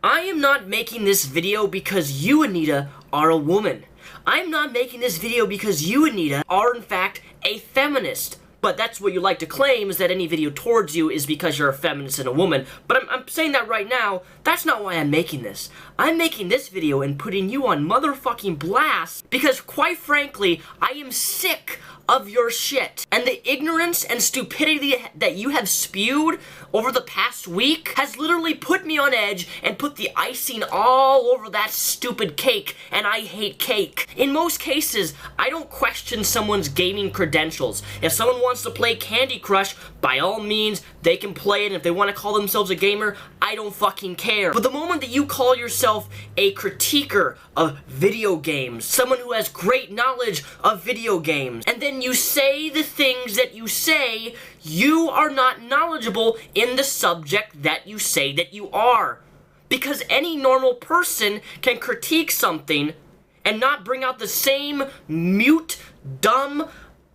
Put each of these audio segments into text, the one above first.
I am not making this video because you, Anita, are a woman. I'm not making this video because you, Anita, are in fact a feminist. But that's what you like to claim, is that any video towards you is because you're a feminist and a woman. But I'm saying that right now, that's not why I'm making this. I'm making this video and putting you on motherfucking blast because, quite frankly, I am sick of your shit. And the ignorance and stupidity that you have spewed over the past week has literally put me on edge and put the icing all over that stupid cake, and I hate cake. In most cases, I don't question someone's gaming credentials. If someone wants to play Candy Crush, by all means, they can play it, and if they want to call themselves a gamer, I don't fucking care. But the moment that you call yourself a critiquer of video games, someone who has great knowledge of video games, and then you say the things that you say, you are not knowledgeable in the subject that you say that you are. Because any normal person can critique something and not bring out the same mute, dumb,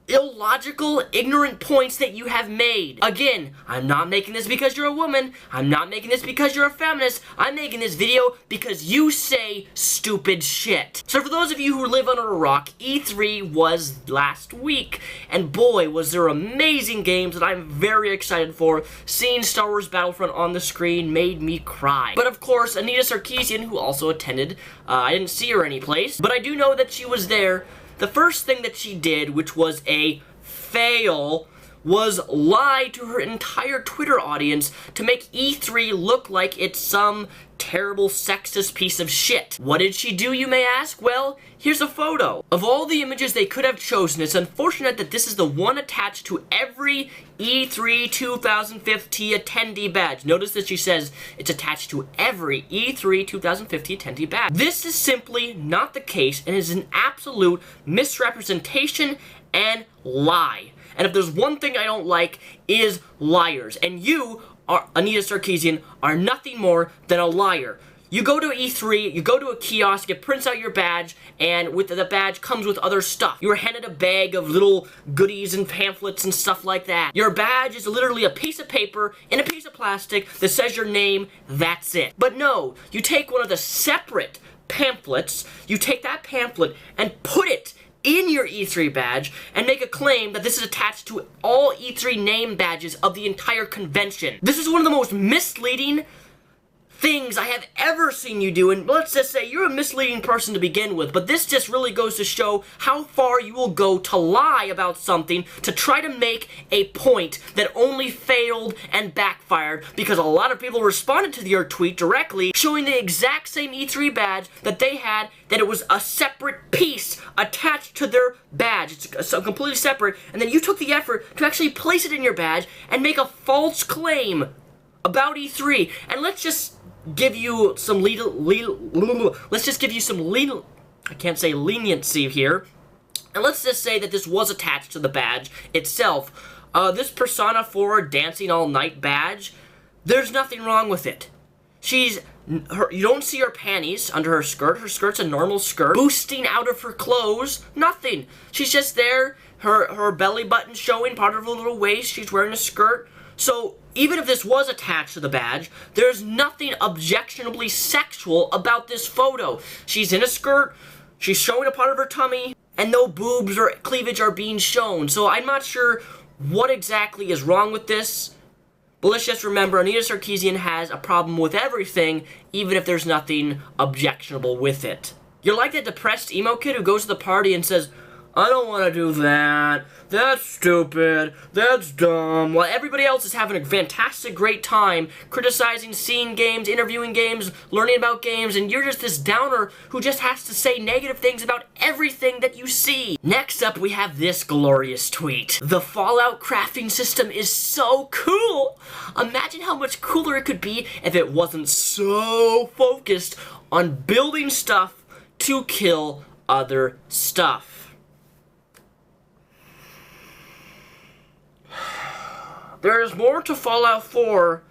illogical, ignorant points that you have made. Again, I'm not making this because you're a woman. I'm not making this because you're a feminist. I'm making this video because you say stupid shit. So for those of you who live under a rock, E3 was last week, and boy, was there amazing games that I'm very excited for. Seeing Star Wars Battlefront on the screen made me cry. But of course, Anita Sarkeesian, who also attended, I didn't see her anyplace, but I do know that she was there. The first thing that she did, which was a fail, was lie to her entire Twitter audience to make E3 look like it's some terrible sexist piece of shit. What did she do, you may ask? Well, here's a photo. Of all the images they could have chosen, it's unfortunate that this is the one attached to every E3 2015 attendee badge. Notice that she says it's attached to every E3 2015 attendee badge. This is simply not the case and is an absolute misrepresentation and lie. And if there's one thing I don't like, is liars. And you, Anita Sarkeesian, are nothing more than a liar. You go to E3, you go to a kiosk, it prints out your badge, and with the badge comes with other stuff. You're handed a bag of little goodies and pamphlets and stuff like that. Your badge is literally a piece of paper in a piece of plastic that says your name, that's it. But no, you take one of the separate pamphlets, you take that pamphlet and put it in your E3 badge and make a claim that this is attached to all E3 name badges of the entire convention. This is one of the most misleading things I have ever seen you do, and let's just say you're a misleading person to begin with, but this just really goes to show how far you will go to lie about something to try to make a point that only failed and backfired, because a lot of people responded to your tweet directly showing the exact same E3 badge that they had, that it was a separate piece attached to their badge. It's so completely separate, and then you took the effort to actually place it in your badge and make a false claim about E3. And let's just give you some I can't say leniency here. And let's just say that this was attached to the badge itself. This Persona 4 Dancing All Night badge, there's nothing wrong with it. You don't see her panties under her skirt. Her skirt's a normal skirt. Boosting out of her clothes, nothing. She's just there, her belly button showing, part of her little waist. She's wearing a skirt. So even if this was attached to the badge, there's nothing objectionably sexual about this photo. She's in a skirt, she's showing a part of her tummy, and no boobs or cleavage are being shown. So I'm not sure what exactly is wrong with this, but let's just remember, Anita Sarkeesian has a problem with everything, even if there's nothing objectionable with it. You're like that depressed emo kid who goes to the party and says, I don't want to do that, that's stupid, that's dumb, while everybody else is having a fantastic great time criticizing, seeing games, interviewing games, learning about games, and you're just this downer who just has to say negative things about everything that you see. Next up, we have this glorious tweet. The Fallout crafting system is so cool! Imagine how much cooler it could be if it wasn't so focused on building stuff to kill other stuff. There is more to Fallout 4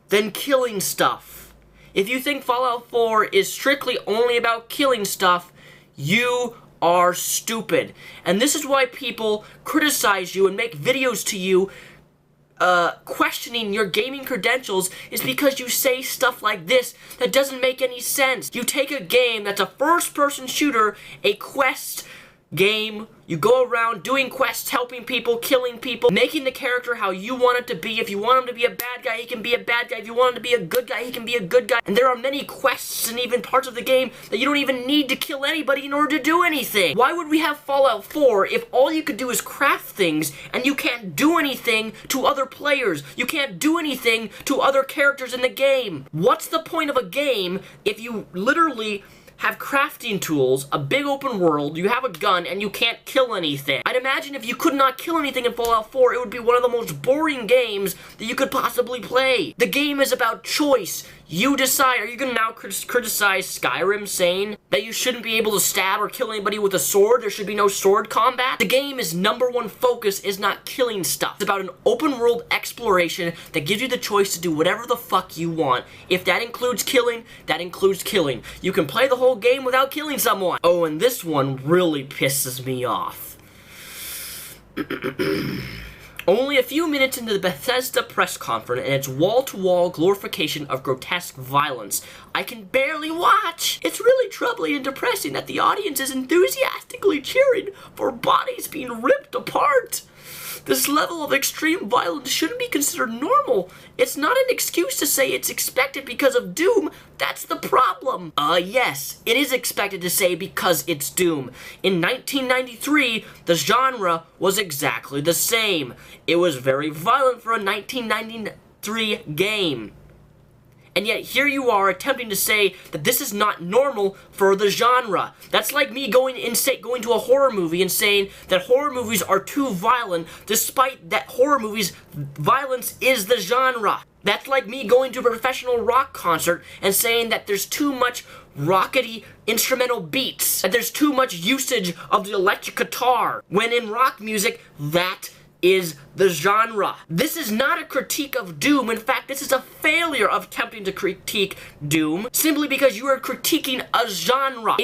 than killing stuff. If you think Fallout 4 is strictly only about killing stuff, you are stupid. And this is why people criticize you and make videos to you questioning your gaming credentials is because you say stuff like this that doesn't make any sense. You take a game that's a first-person shooter, a quest game, you go around doing quests, helping people, killing people, making the character how you want it to be. If you want him to be a bad guy, he can be a bad guy. If you want him to be a good guy, he can be a good guy. And there are many quests and even parts of the game that you don't even need to kill anybody in order to do anything. Why would we have Fallout 4 if all you could do is craft things and you can't do anything to other players? You can't do anything to other characters in the game. What's the point of a game if you literally have crafting tools, a big open world, you have a gun, and you can't kill anything? I'd imagine if you could not kill anything in Fallout 4, it would be one of the most boring games that you could possibly play. The game is about choice. You decide. Are you going to now criticize Skyrim, saying that you shouldn't be able to stab or kill anybody with a sword? There should be no sword combat? The game's #1 focus is not killing stuff. It's about an open world exploration that gives you the choice to do whatever the fuck you want. If that includes killing, that includes killing. You can play the whole game without killing someone. Oh, and this one really pisses me off. Only a few minutes into the Bethesda press conference and its wall-to-wall glorification of grotesque violence, I can barely watch. It's really troubling and depressing that the audience is enthusiastically cheering for bodies being ripped apart. This level of extreme violence shouldn't be considered normal. It's not an excuse to say it's expected because of Doom. That's the problem. Yes, it is expected to say because it's Doom. In 1993, the genre was exactly the same. It was very violent for a 1993 game. And yet here you are attempting to say that this is not normal for the genre. That's like me going to a horror movie and saying that horror movies are too violent, despite that horror movies' violence is the genre. That's like me going to a professional rock concert and saying that there's too much rockety instrumental beats, that there's too much usage of the electric guitar, when in rock music, that is the genre. This is not a critique of Doom. In fact, this is a failure of attempting to critique Doom simply because you are critiquing a genre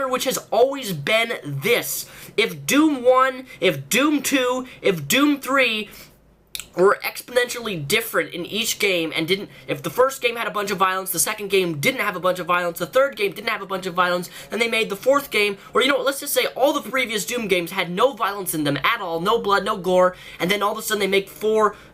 which has always been this. If Doom 1, if Doom 2, if Doom 3 were exponentially different in each game and if the first game had a bunch of violence, the second game didn't have a bunch of violence, the third game didn't have a bunch of violence, and they made the fourth game, or you know what, let's just say all the previous Doom games had no violence in them at all, no blood, no gore, and then all of a sudden they make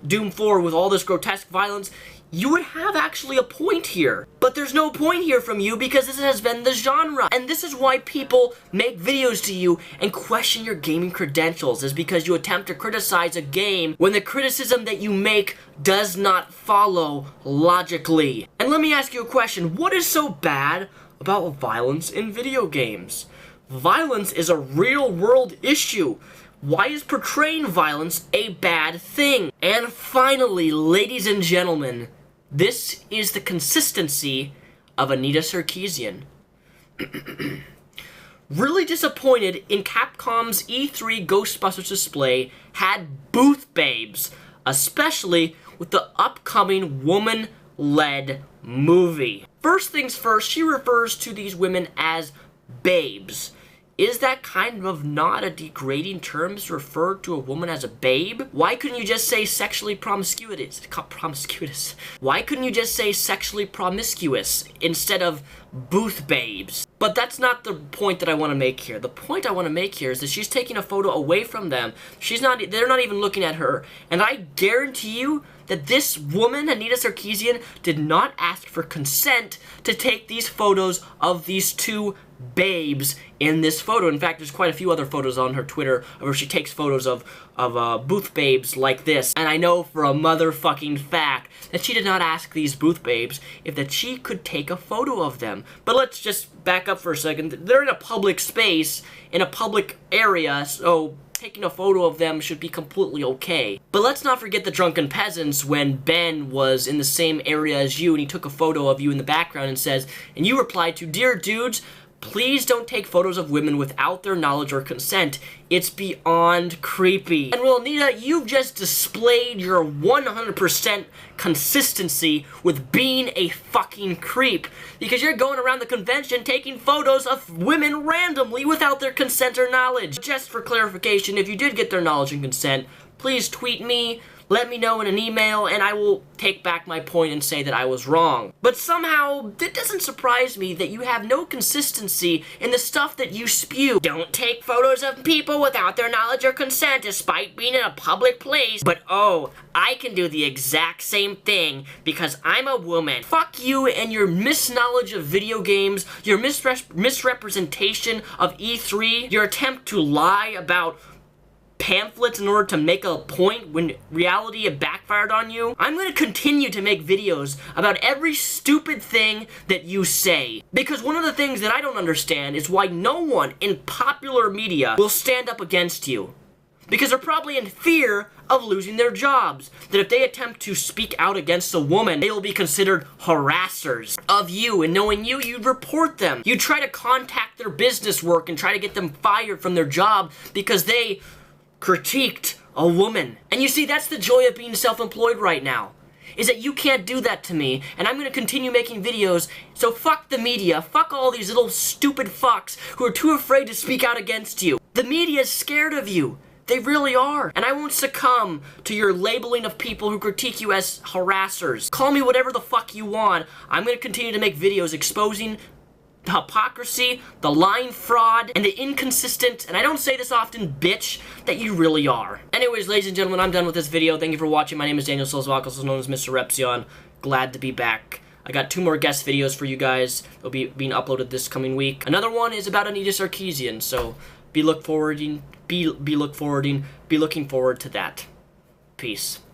Doom 4 with all this grotesque violence, you would have actually a point here. But there's no point here from you because this has been the genre. And this is why people make videos to you and question your gaming credentials, is because you attempt to criticize a game when the criticism that you make does not follow logically. And let me ask you a question. What is so bad about violence in video games? Violence is a real-world issue. Why is portraying violence a bad thing? And finally, ladies and gentlemen, this is the consistency of Anita Sarkeesian. Really disappointed in Capcom's E3 Ghostbusters display had booth babes, especially with the upcoming woman-led movie. First things first, she refers to these women as babes. Is that kind of not a degrading term to refer to a woman as a babe? Why couldn't you just say sexually promiscuous? Why couldn't you just say sexually promiscuous instead of booth babes? But that's not the point that I want to make here. The point I want to make here is that she's taking a photo away from them. They're not even looking at her. And I guarantee you that this woman, Anita Sarkeesian, did not ask for consent to take these photos of these two babes in this photo. In fact, there's quite a few other photos on her Twitter where she takes photos of booth babes like this. And I know for a motherfucking fact that she did not ask these booth babes that she could take a photo of them. But let's just back up for a second. They're in a public space, in a public area, so taking a photo of them should be completely okay. But let's not forget the drunken peasants when Ben was in the same area as you and he took a photo of you in the background and says, and you replied to, "Dear dudes, please don't take photos of women without their knowledge or consent. It's beyond creepy." And well, Anita, you've just displayed your 100% consistency with being a fucking creep. Because you're going around the convention taking photos of women randomly without their consent or knowledge. Just for clarification, if you did get their knowledge and consent, please tweet me, let me know in an email, and I will take back my point and say that I was wrong. But somehow, it doesn't surprise me that you have no consistency in the stuff that you spew. Don't take photos of people without their knowledge or consent despite being in a public place. But oh, I can do the exact same thing because I'm a woman. Fuck you and your misknowledge of video games, your misrepresentation of E3, your attempt to lie about pamphlets in order to make a point when reality it backfired on you. I'm gonna continue to make videos about every stupid thing that you say. Because one of the things that I don't understand is why no one in popular media will stand up against you. Because they're probably in fear of losing their jobs. That if they attempt to speak out against a woman, they will be considered harassers of you, and knowing you, you'd report them. You'd try to contact their business work and try to get them fired from their job because they critiqued a woman. And you see, that's the joy of being self-employed right now, is that you can't do that to me, and I'm gonna continue making videos, so fuck the media, fuck all these little stupid fucks who are too afraid to speak out against you. The media is scared of you. They really are. And I won't succumb to your labeling of people who critique you as harassers. Call me whatever the fuck you want. I'm gonna continue to make videos exposing the hypocrisy, the lying fraud, and the inconsistent, and I don't say this often, bitch, that you really are. Anyways, ladies and gentlemen, I'm done with this video. Thank you for watching. My name is Daniel Silsvak, also known as Mr. Repsion. Glad to be back. I got 2 more guest videos for you guys. They'll be being uploaded this coming week. Another one is about Anita Sarkeesian, so be looking forward to that. Peace.